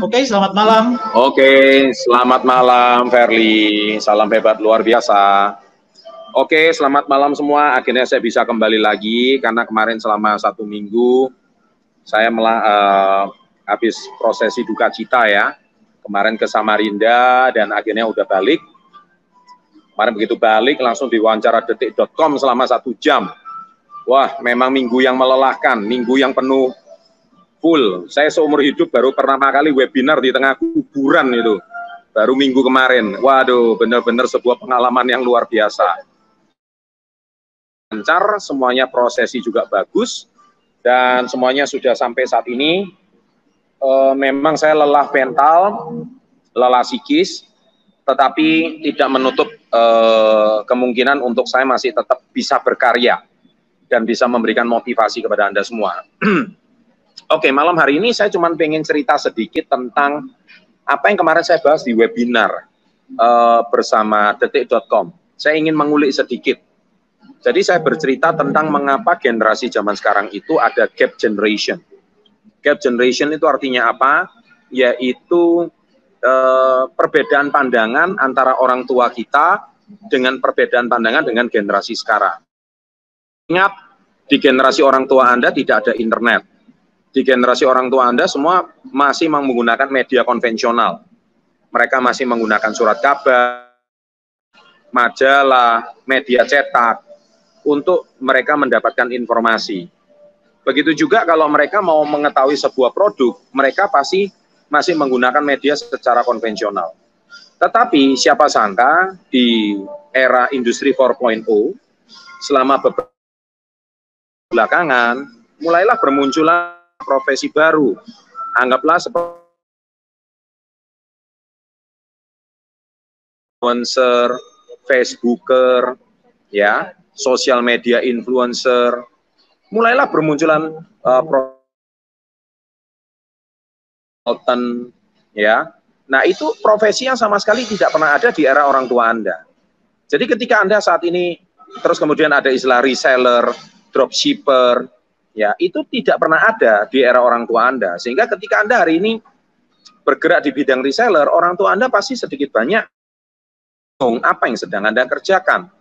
Oke, selamat malam. Oke, selamat malam Verly. Salam hebat luar biasa. Oke, selamat malam semua. Akhirnya saya bisa kembali lagi karena kemarin selama 1 minggu saya habis prosesi duka cita ya. Kemarin ke Samarinda dan akhirnya udah balik. Kemarin begitu balik langsung diwawancara detik.com selama 1 jam. Wah, memang minggu yang melelahkan, minggu yang penuh full. Saya seumur hidup baru pertama kali webinar di tengah kuburan itu. Baru minggu kemarin. Waduh, benar-benar sebuah pengalaman yang luar biasa. Lancar, semuanya prosesi juga bagus, dan semuanya sudah sampai saat ini. Memang saya lelah mental, lelah psikis, tetapi tidak menutup kemungkinan untuk saya masih tetap bisa berkarya dan bisa memberikan motivasi kepada Anda semua. Oke, malam hari ini saya cuma pengen cerita sedikit tentang apa yang kemarin saya bahas di webinar bersama detik.com. Saya ingin mengulik sedikit. Jadi saya bercerita tentang mengapa generasi zaman sekarang itu ada gap generation. Gap generation itu artinya apa? Yaitu perbedaan pandangan antara orang tua kita dengan perbedaan pandangan dengan generasi sekarang. Ingat, di generasi orang tua Anda tidak ada internet. Di generasi orang tua Anda semua masih menggunakan media konvensional. Mereka masih menggunakan surat kabar, majalah, media cetak untuk mereka mendapatkan informasi. Begitu juga kalau mereka mau mengetahui sebuah produk, mereka pasti masih menggunakan media secara konvensional. Tetapi siapa sangka di era industri 4.0 selama beberapa belakangan mulailah bermunculan profesi baru. Anggaplah seperti influencer, Facebooker, ya, sosial media influencer. Mulailah bermunculan consultant, ya. Nah, itu profesi yang sama sekali tidak pernah ada di era orang tua Anda. Jadi ketika Anda saat ini terus kemudian ada istilah reseller, dropshipper, ya, itu tidak pernah ada di era orang tua Anda. Sehingga ketika Anda hari ini bergerak di bidang reseller, orang tua Anda pasti sedikit banyak apa yang sedang Anda kerjakan.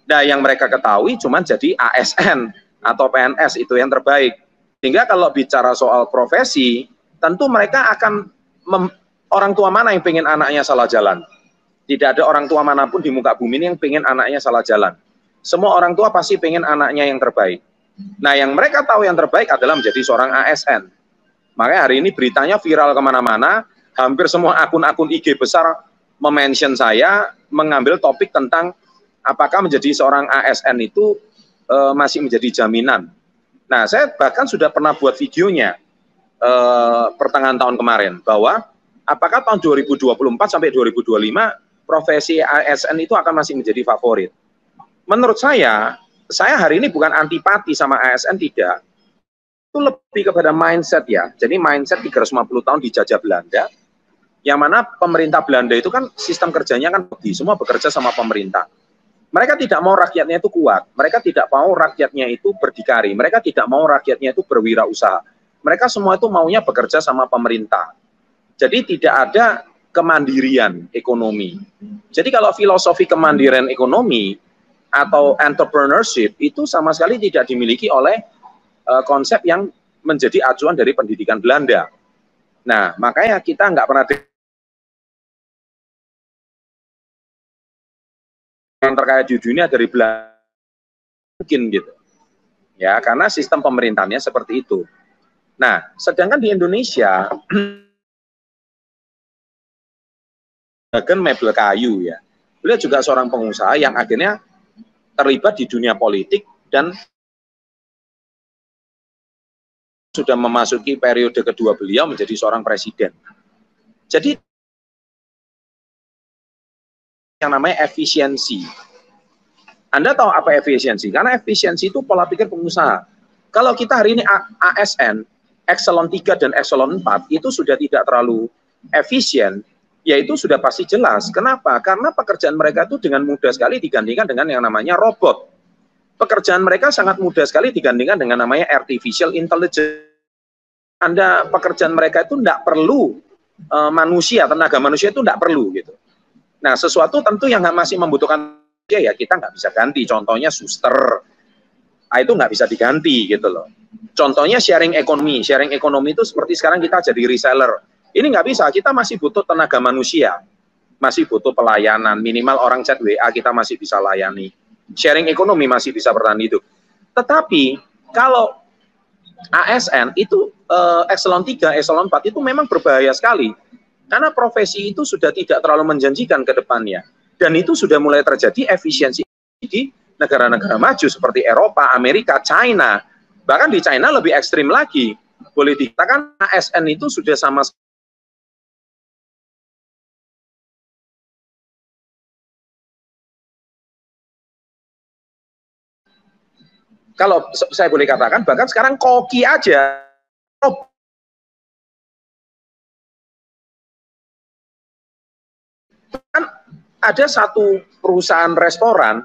Nah, yang mereka ketahui cuma jadi ASN atau PNS, itu yang terbaik. Sehingga kalau bicara soal profesi, tentu mereka akan orang tua mana yang pengen anaknya salah jalan? Tidak ada orang tua manapun di muka bumi ini yang pengen anaknya salah jalan. Semua orang tua pasti pengen anaknya yang terbaik. Nah, yang mereka tahu yang terbaik adalah menjadi seorang ASN. Makanya hari ini beritanya viral kemana-mana, hampir semua akun-akun IG besar memention saya, mengambil topik tentang apakah menjadi seorang ASN itu masih menjadi jaminan. Nah, saya bahkan sudah pernah buat videonya pertengahan tahun kemarin, bahwa apakah tahun 2024 sampai 2025 profesi ASN itu akan masih menjadi favorit. Menurut saya hari ini bukan antipati sama ASN, tidak. Itu lebih kepada mindset ya. Jadi mindset 350 tahun dijajah Belanda, yang mana pemerintah Belanda itu kan sistem kerjanya kan semua bekerja sama pemerintah. Mereka tidak mau rakyatnya itu kuat, mereka tidak mau rakyatnya itu berdikari, mereka tidak mau rakyatnya itu berwirausaha. Mereka semua itu maunya bekerja sama pemerintah. Jadi tidak ada kemandirian ekonomi. Jadi kalau filosofi kemandirian ekonomi atau entrepreneurship itu sama sekali tidak dimiliki oleh konsep yang menjadi acuan dari pendidikan Belanda. Nah, makanya kita nggak pernah yang terkaya di dunia dari Belanda mungkin gitu. Ya, karena sistem pemerintahnya seperti itu. Nah, sedangkan di Indonesia dagang mebel kayu ya. Beliau juga seorang pengusaha yang akhirnya terlibat di dunia politik dan sudah memasuki periode kedua beliau menjadi seorang presiden. Jadi yang namanya efisiensi. Anda tahu apa efisiensi? Karena efisiensi itu pola pikir pengusaha. Kalau kita hari ini ASN, Excelon 3 dan Excelon 4 itu sudah tidak terlalu efisien, ya itu sudah pasti jelas. Kenapa? Karena pekerjaan mereka itu dengan mudah sekali digandingkan dengan yang namanya robot. Pekerjaan mereka sangat mudah sekali digandingkan dengan namanya artificial intelligence. Anda pekerjaan mereka itu tidak perlu manusia, tenaga manusia itu tidak perlu gitu. Nah, sesuatu tentu yang masih membutuhkan ya kita nggak bisa ganti. Contohnya suster, itu nggak bisa diganti gitu loh. Contohnya sharing ekonomi. Sharing ekonomi itu seperti sekarang kita jadi reseller. Ini nggak bisa, kita masih butuh tenaga manusia. Masih butuh pelayanan. Minimal orang chat WA kita masih bisa layani. Sharing ekonomi masih bisa bertahan hidup. Tetapi kalau ASN itu eselon 3, eselon 4 itu memang berbahaya sekali. Karena profesi itu sudah tidak terlalu menjanjikan ke depannya. Dan itu sudah mulai terjadi efisiensi di negara-negara maju seperti Eropa, Amerika, China. Bahkan di China lebih ekstrim lagi. Boleh dikatakan ASN itu sudah sama sekali. Kalau saya boleh katakan, bahkan sekarang koki aja. Kan ada satu perusahaan restoran,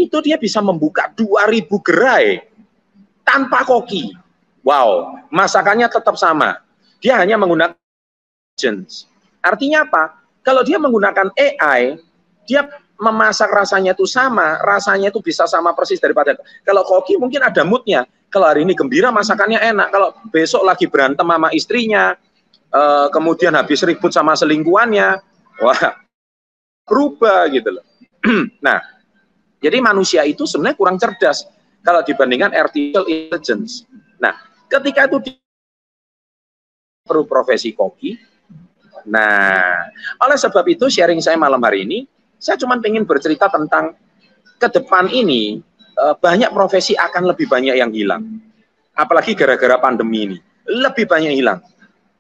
itu dia bisa membuka 2.000 gerai tanpa koki. Wow, masakannya tetap sama. Dia hanya menggunakan agents. Artinya apa? Kalau dia menggunakan AI, dia memasak rasanya itu sama, rasanya itu bisa sama persis daripada kalau koki mungkin ada moodnya. Kalau hari ini gembira masakannya enak, kalau besok lagi berantem sama istrinya, kemudian habis ribut sama selingkuhannya, wah berubah gitu loh. Nah, jadi manusia itu sebenarnya kurang cerdas kalau dibandingkan artificial intelligence. Nah, ketika itu perlu profesi koki. Nah, oleh sebab itu sharing saya malam hari ini, saya cuma ingin bercerita tentang ke depan ini banyak profesi akan lebih banyak yang hilang. Apalagi gara-gara pandemi ini, lebih banyak hilang.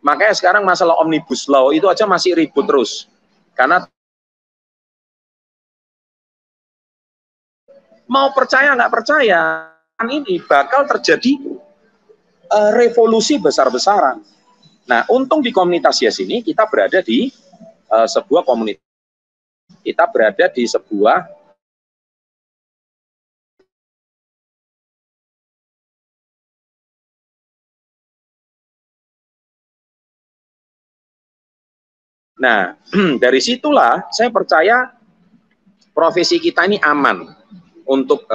Makanya sekarang masalah Omnibus Law itu aja masih ribut terus. Karena mau percaya nggak percaya, ini bakal terjadi revolusi besar-besaran. Nah, untung di komunitas Yes ini kita berada di sebuah komunitas. Kita berada di sebuah Nah, dari situlah saya percaya profesi kita ini aman untuk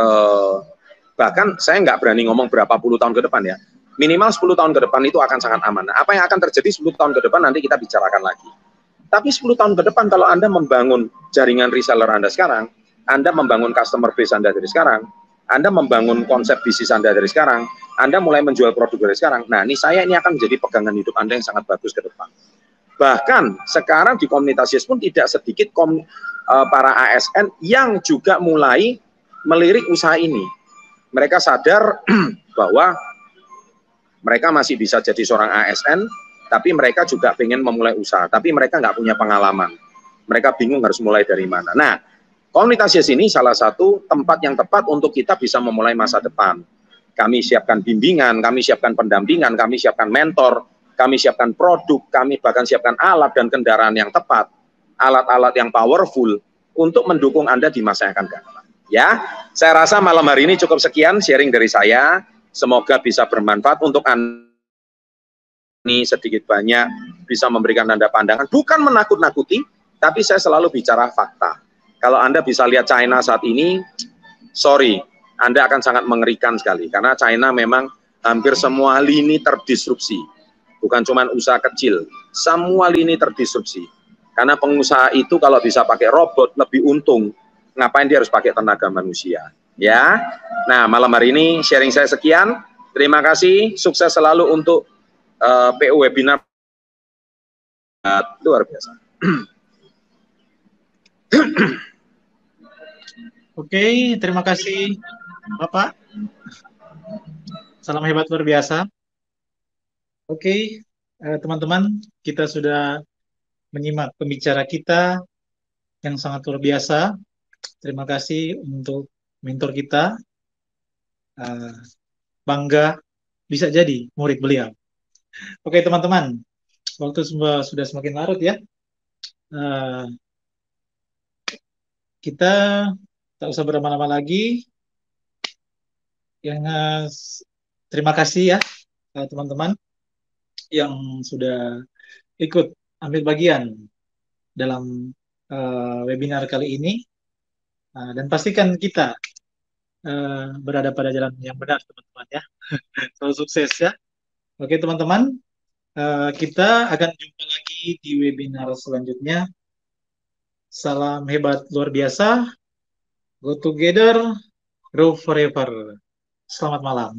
bahkan saya nggak berani ngomong berapa puluh tahun ke depan ya. Minimal 10 tahun ke depan itu akan sangat aman. Nah, apa yang akan terjadi 10 tahun ke depan nanti kita bicarakan lagi. Tapi 10 tahun ke depan kalau Anda membangun jaringan reseller Anda sekarang, Anda membangun customer base Anda dari sekarang, Anda membangun konsep bisnis Anda dari sekarang, Anda mulai menjual produk dari sekarang. Nah, ini akan menjadi pegangan hidup Anda yang sangat bagus ke depan. Bahkan sekarang di komunitas Yes pun tidak sedikit para ASN yang juga mulai melirik usaha ini. Mereka sadar bahwa mereka masih bisa jadi seorang ASN, tapi mereka juga pengen memulai usaha, tapi mereka nggak punya pengalaman. Mereka bingung harus mulai dari mana. Nah, komunitas Yes ini salah satu tempat yang tepat untuk kita bisa memulai masa depan. Kami siapkan bimbingan, kami siapkan pendampingan, kami siapkan mentor, kami siapkan produk, kami bahkan siapkan alat dan kendaraan yang tepat, alat-alat yang powerful untuk mendukung Anda di masa yang akan datang. Ya, saya rasa malam hari ini cukup sekian sharing dari saya. Semoga bisa bermanfaat untuk Anda ini sedikit banyak bisa memberikan Anda pandangan, bukan menakut-nakuti, tapi saya selalu bicara fakta. Kalau Anda bisa lihat China saat ini, sorry, Anda akan sangat mengerikan sekali, karena China memang hampir semua lini terdisrupsi, bukan cuma usaha kecil, semua lini terdisrupsi. Karena pengusaha itu kalau bisa pakai robot lebih untung, ngapain dia harus pakai tenaga manusia? Ya, nah malam hari ini sharing saya sekian. Terima kasih, sukses selalu untuk PU webinar luar biasa. Oke, terima kasih Bapak. Salam hebat luar biasa. Oke, teman-teman, kita sudah menyimak pembicara kita yang sangat luar biasa. Terima kasih untuk mentor kita. Bangga bisa jadi murid beliau. Oke, teman-teman, waktu sudah semakin larut ya. Kita tak usah berlama-lama lagi. Terima kasih ya, teman-teman. yang sudah ikut ambil bagian dalam webinar kali ini. Dan pastikan kita berada pada jalan yang benar, teman-teman ya. Selalu sukses ya. Oke, teman-teman, kita akan jumpa lagi di webinar selanjutnya. Salam hebat luar biasa. Go together, grow forever. Selamat malam.